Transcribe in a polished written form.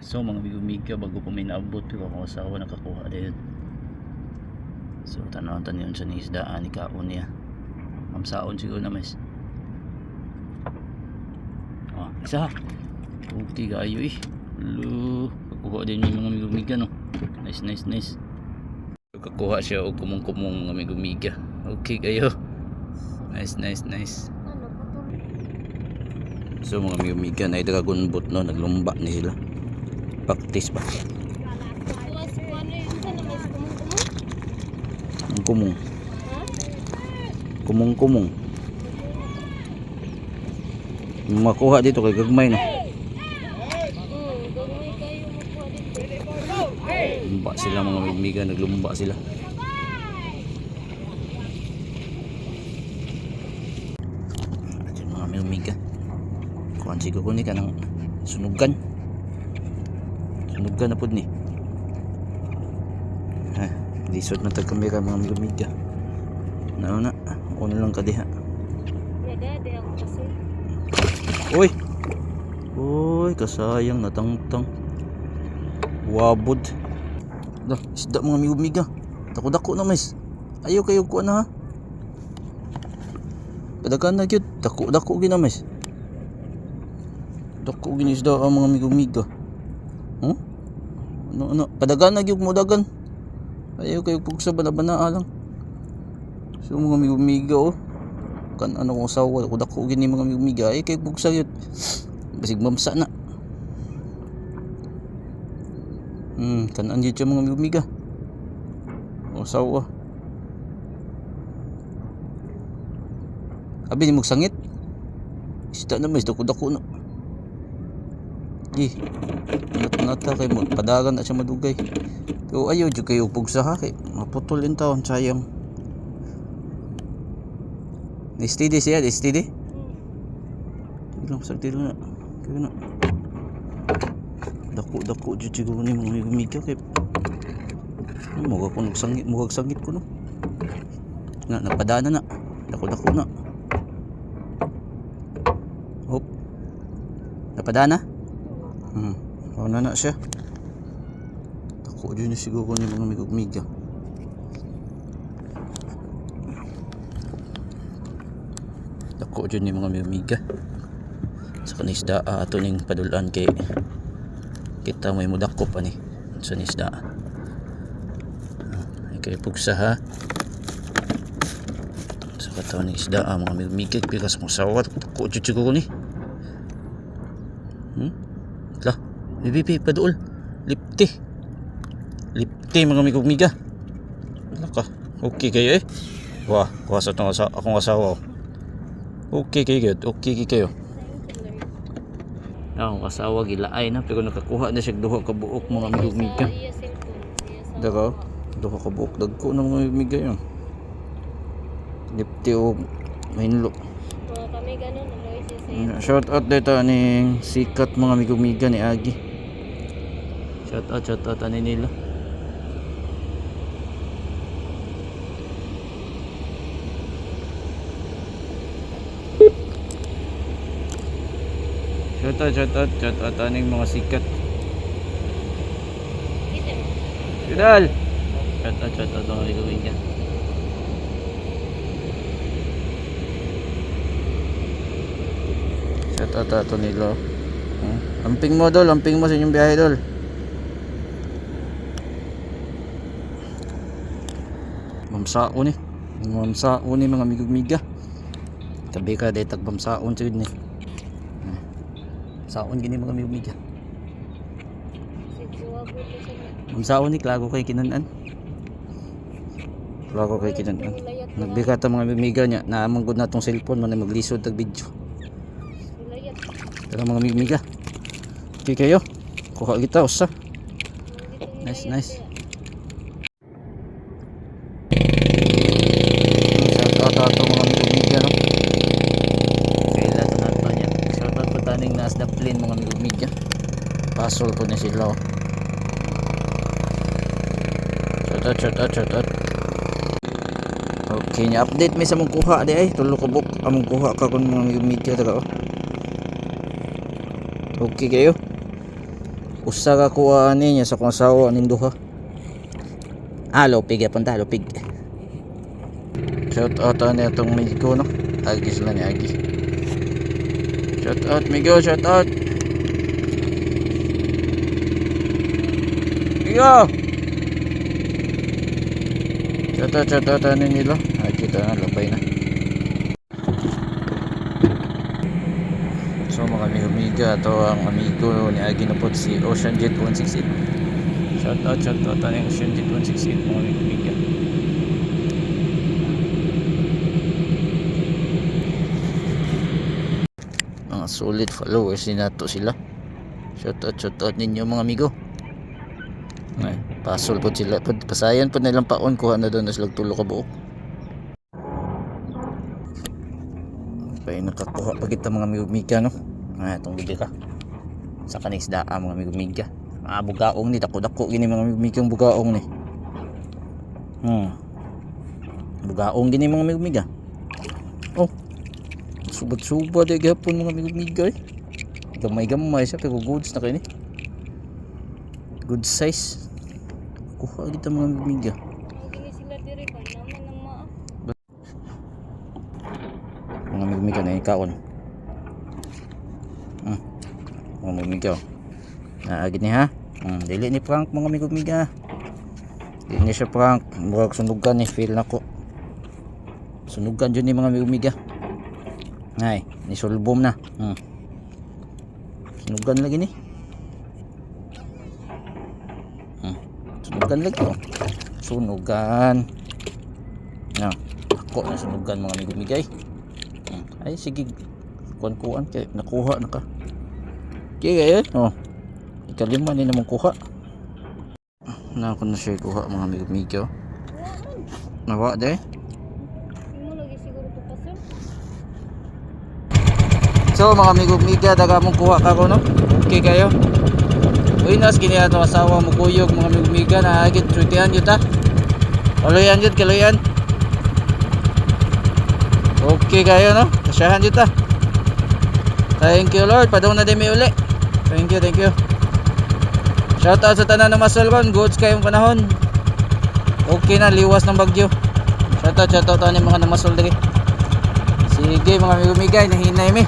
So mga bigumigya bago po may naabot pero akong asawa nakakuha din. So tanaw-tan yun sa isdaan ni kaon niya. Mamsaon siguro na mas. Ah, isa ha. Okay kayo eh. Lu, kakuha din yung mga bigumigya no. Nice nice nice. Kakuha siya o kumong-kumong mga bigumigya. Okay kayo. Nice nice nice. So mga bigumigya na dragon boat no, naglumba ni sila. Practice ba? Kumong. Kumong-kumong. Makuha dito kay gagmay no. Lumba sila mga bigumigya, naglumba sila. Mga bigumigya. Kuan siguro ni ka ng sunugan. Sunugan na po ni. Lisod na tagkamera mga bigumigya. Na ako na lang kadiha. Uy! Uy, kasayang natangtang. Wabod. Dah, isda mga bigumigya. Dako-dako na mas. Ayaw kayo kuha na ha. Kadakan na gyud. Dako-dako gina mas. Dako gina isda ang mga bigumigya. Ano, padagan na gyud mo dagan. Ayaw kayo pugsa bana-banaa lang. So mga bigumigya oh. Kan ano kong sawa dako gini mga bigumigya ay kayo pugsa gyud. Basig mamsa na. Kanan gyud siya mga bigumigya. O sawa. Abi ni magsangit. Isda na mas dako-dako no. Nata kay mo padagan na siya madugay. Pero ayaw jud kayo pugsa ha kay maputol yung taon sayang. Steady siya, steady. Ilang sagdi na. Kaya na. Dako jud siguro ni mga bigumigya kay mo ko nagsangit, mugag sangit ko no. Napadana na. Dako na. Hop. Napadana? Wala na siya. Dako dyan na siguro ni mga bigumigya. Dako dyan ni mga bigumigya. Sa kanisda ato ning padulan kay kita may mudakop ani sa nisda. Ay kay pugsa ha. Sa katawan ni isda mga bigumigya pikas mo sawat. Dako dyan siguro ni. Lah, bibi paduol. Lipti mga bigumigya. Wala ka. Okay kayo eh. Wah, kuwasa tong akong asawa. Okay kayo. Okay kayo. Akong asawa gilaay na pero nakakuha na siya duha ka buok mga bigumigya. Dako, duha ka buok dagko na mga bigumigya yun. Lipti o mahinlo. Kami ganun Shout out dito ning sikat mga bigumigya ni Agi. Shout out ani nila. Shout out aning mga sikat. Vidal. Shout out mga bigumigya. Shout out ato nila. Amping mo dol, amping mo sa inyong biyahe dol. Mamsaon ni mga bigumigya. Tabi ka day tag mamsaon sud ni. Saon gini mga bigumigya. Mamsaon ni klago kay kinan-an. Nagbikata mga bigumigya nya naamang gud natong cellphone man maglisod tag video. Tara mga bigumigya. Okay kayo. Kuha kita usa. Nice. Shout out mga bigumigya no. Kaila to nato nya. Shout out po taning nas the plane mga bigumigya. Pasol po na sila. Shout out. Okay nya update may sa mong kuha di ay tulo ka buk among kuha ka kun mga bigumigya daga. Okay kayo. Usa ka kuha niya sa kung asawa ning duha. Lupig ya punta, lupig. Shout out ani atong Migo no. Agi sila ni Agi. Shout out Migo, shout out. Migo. Shout out ani nila. Kita na labay na. So mga amigo-miga, ito ang amigo ni Agi na po si Ocean Jet 168. Shout out ani Ocean Jet 168 mga amigo-miga. Mga solid followers din nato sila. Shout out ninyo mga amigo. Ay, pasol po sila. Pasayan po nilang paon, kuha na doon na silang tulo ka buok. Pay nakakuha pa kita mga amigo-miga no. Itong video ka. Sa kanis daa mga amigo-miga. Bugaong ni dako-dako gini mga amigo-miga ang bugaong ni. Bugaong gini mga amigo-miga. Oh. Subad-subad ay gapon mga amigo-miga eh. Gamay-gamay siya pero goods na kayo ni. Good size. Kuha kita mga amigo-miga. Mga amigo-miga na ikaon. Mga amigo-miga. Naagid ni ha. Dili ni prank mga amigo-miga. Dili ni siya prank. Murag sunugan ni feel nako. Sunugan dyan ni mga amigo-miga. Ay, ni sulbom na. Sunugan lagi ni. Sunugan lagi oh. Sunugan. Ako na sunugan mga amigo-miga eh. Ay sige, kuan-kuan kay nakuha na ka. Okay oh. Ikalima ni namang kuha. Na ako na siya kuha mga amigo-miga. Nawa de. So mga amigo-miga, daga mong kuha ka ko no. Okay kayo. Uy nas kini ato asawa mo kuyog mga amigo-miga na agit tritian jud ta. Kaloyan jud kaloyan. Okay kayo no. Kasyahan dito. Thank you Lord. Padong na din may uli. Thank you. Shout out sa tanan ng masol kon. Goods kayong panahon. Okay na. Liwas ng bagyo. Shout out ani mga namasol dali. Sige mga amigo-miga. Nahinay mi.